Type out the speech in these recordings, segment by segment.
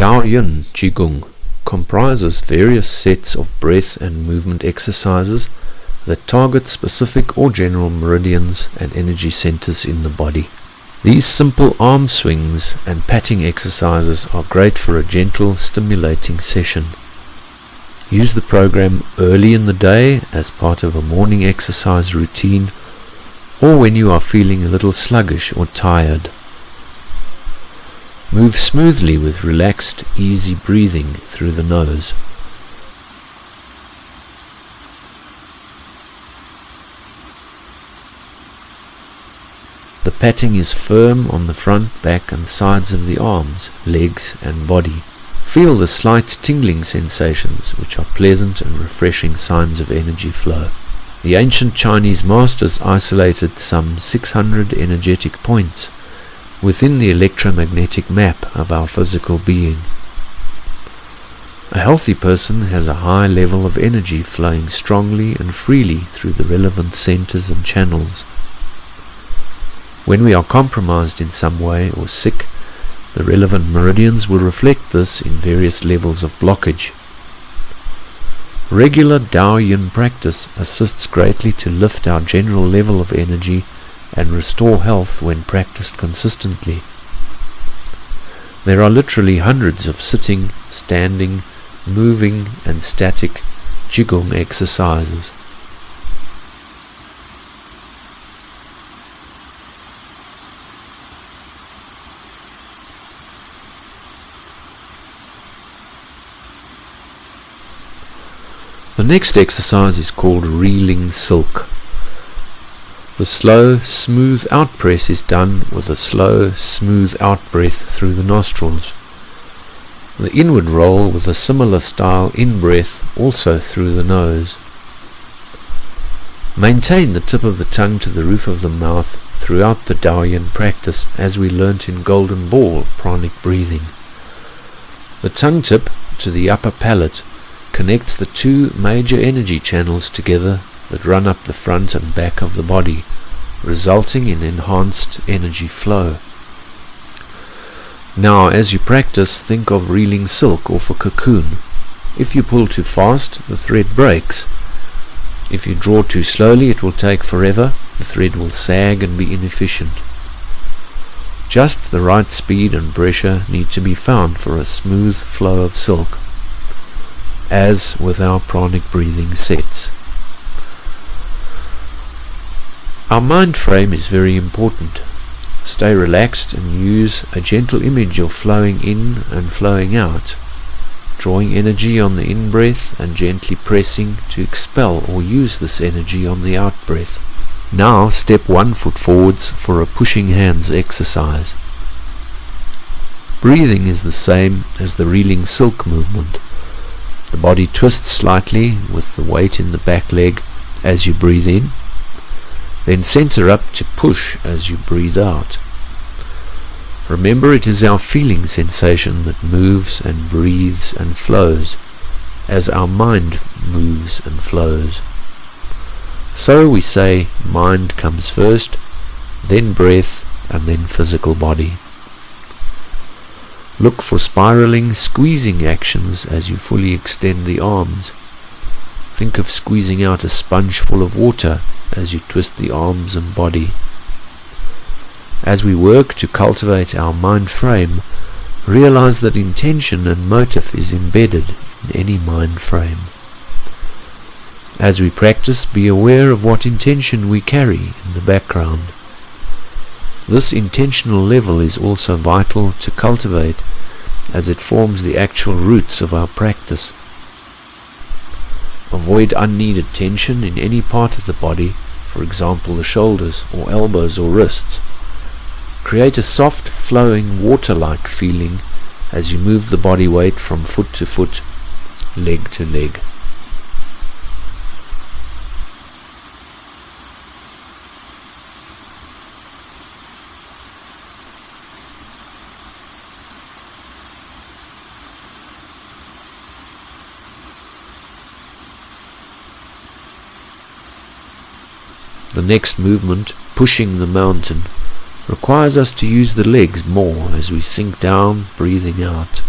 Tao Yin Qigong comprises various sets of breath and movement exercises that target specific or general meridians and energy centers in the body. These simple arm swings and patting exercises are great for a gentle, stimulating session. Use the program early in the day as part of a morning exercise routine, or when you are feeling a little sluggish or tired. Move smoothly with relaxed, easy breathing through the nose. The patting is firm on the front, back and sides of the arms, legs and body. Feel the slight tingling sensations, which are pleasant and refreshing signs of energy flow. The ancient Chinese masters isolated some 600 energetic points within the electromagnetic map of our physical being. A healthy person has a high level of energy flowing strongly and freely through the relevant centers and channels. When we are compromised in some way or sick, the relevant meridians will reflect this in various levels of blockage. Regular Tao Yin practice assists greatly to lift our general level of energy and restore health when practiced consistently. There are literally hundreds of sitting, standing, moving and static Qigong exercises. The next exercise is called reeling silk. The slow, smooth out-breath is done with a slow, smooth out-breath through the nostrils. The inward roll with a similar style in-breath also through the nose. Maintain the tip of the tongue to the roof of the mouth throughout the Tao Yin practice, as we learnt in Golden Ball pranic breathing. The tongue tip to the upper palate connects the two major energy channels together that run up the front and back of the body, resulting in enhanced energy flow. Now, as you practice, think of reeling silk off a cocoon. If you pull too fast, the thread breaks. If you draw too slowly, it will take forever, the thread will sag and be inefficient. Just the right speed and pressure need to be found for a smooth flow of silk, as with our pranic breathing sets. Our mind frame is very important. Stay relaxed and use a gentle image of flowing in and flowing out, drawing energy on the in-breath and gently pressing to expel or use this energy on the out-breath. Now step 1 foot forwards for a pushing hands exercise. Breathing is the same as the reeling silk movement. The body twists slightly with the weight in the back leg as you breathe in, then center up to push as you breathe out. Remember, it is our feeling sensation that moves and breathes and flows as our mind moves and flows. So we say mind comes first, then breath, and then physical body. Look for spiraling, squeezing actions as you fully extend the arms. Think of squeezing out a sponge full of water as you twist the arms and body. As we work to cultivate our mind frame, realize that intention and motive is embedded in any mind frame. As we practice, be aware of what intention we carry in the background. This intentional level is also vital to cultivate, as it forms the actual roots of our practice. Avoid unneeded tension in any part of the body, for example the shoulders or elbows or wrists. Create a soft, flowing, water-like feeling as you move the body weight from foot to foot, leg to leg. The next movement, pushing the mountain, requires us to use the legs more as we sink down, breathing out.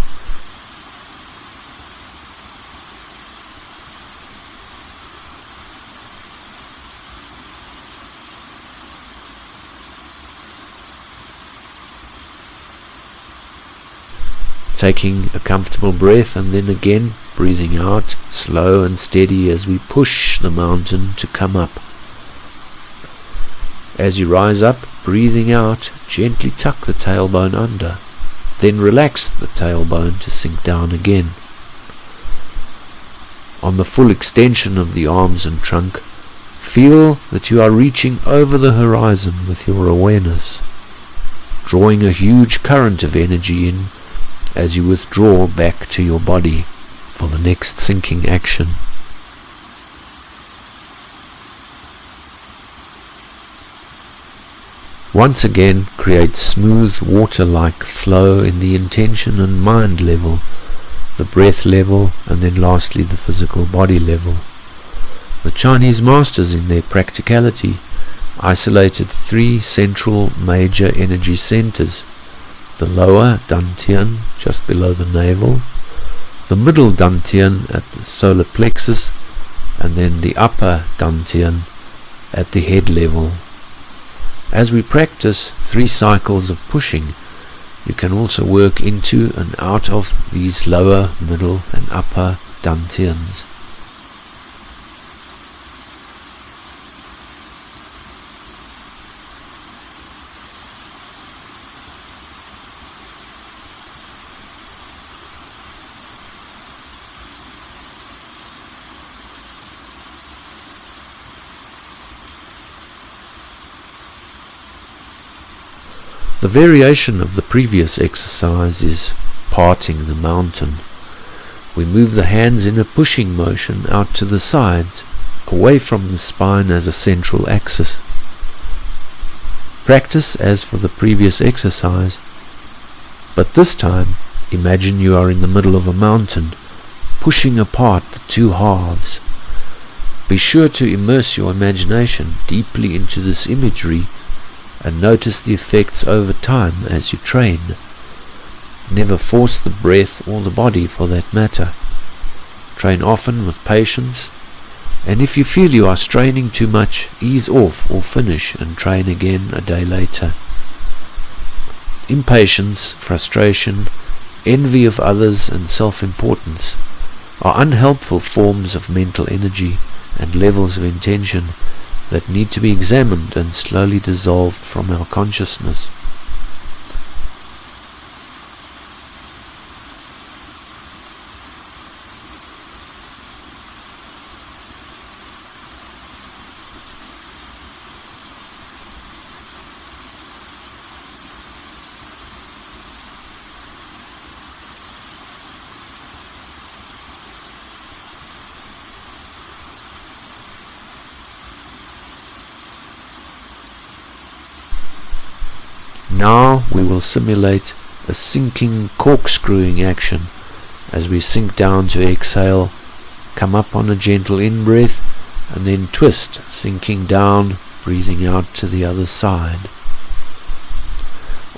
taking a comfortable breath and then again breathing out, slow and steady as we push the mountain to come up. As you rise up, breathing out, gently tuck the tailbone under, then relax the tailbone to sink down again. On the full extension of the arms and trunk, feel that you are reaching over the horizon with your awareness, drawing a huge current of energy in as you withdraw back to your body for the next sinking action. Once again, create smooth water-like flow in the intention and mind level, the breath level, and then lastly the physical body level. The Chinese masters, in their practicality, isolated 3 central major energy centers: the lower dantian just below the navel, the middle dantian at the solar plexus, and then the upper dantian at the head level. As we practice 3 cycles of pushing, you can also work into and out of these lower, middle and upper dantians. The variation of the previous exercise is parting the mountain. We move the hands in a pushing motion out to the sides, away from the spine as a central axis. Practice as for the previous exercise, but this time imagine you are in the middle of a mountain, pushing apart the 2 halves. Be sure to immerse your imagination deeply into this imagery and notice the effects over time as you train. Never force the breath or the body for that matter. Train often with patience, and if you feel you are straining too much, ease off or finish and train again a day later. Impatience, frustration, envy of others and self-importance are unhelpful forms of mental energy and levels of intention that need to be examined and slowly dissolved from our consciousness. Now we will simulate a sinking corkscrewing action as we sink down to exhale, come up on a gentle in-breath, and then twist, sinking down, breathing out to the other side.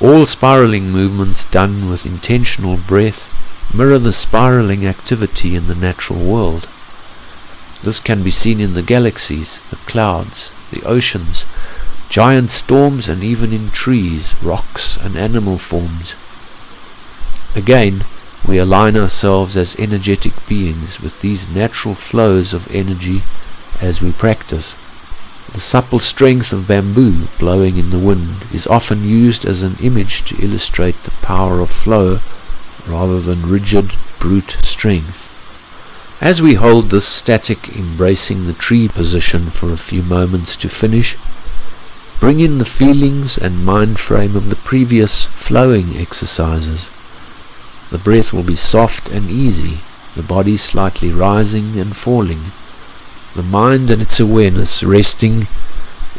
All spiraling movements done with intentional breath mirror the spiraling activity in the natural world. This can be seen in the galaxies, the clouds, the oceans, giant storms, and even in trees, rocks and animal forms. Again, we align ourselves as energetic beings with these natural flows of energy as we practice. The supple strength of bamboo blowing in the wind is often used as an image to illustrate the power of flow rather than rigid, brute strength. As we hold this static, embracing the tree position for a few moments to finish, bring in the feelings and mind frame of the previous flowing exercises. The breath will be soft and easy, the body slightly rising and falling, the mind and its awareness resting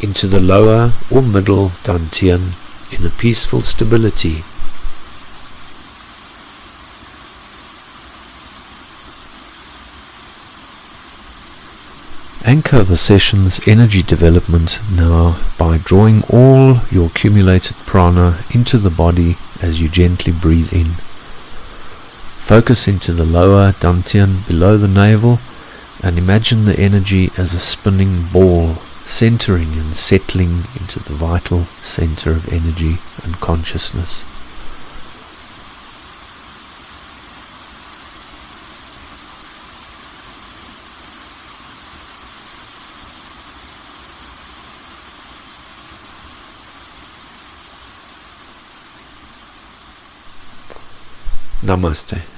into the lower or middle dantian in a peaceful stability. Anchor the session's energy development now by drawing all your accumulated prana into the body as you gently breathe in. Focus into the lower dantian below the navel and imagine the energy as a spinning ball, centering and settling into the vital center of energy and consciousness. Namaste.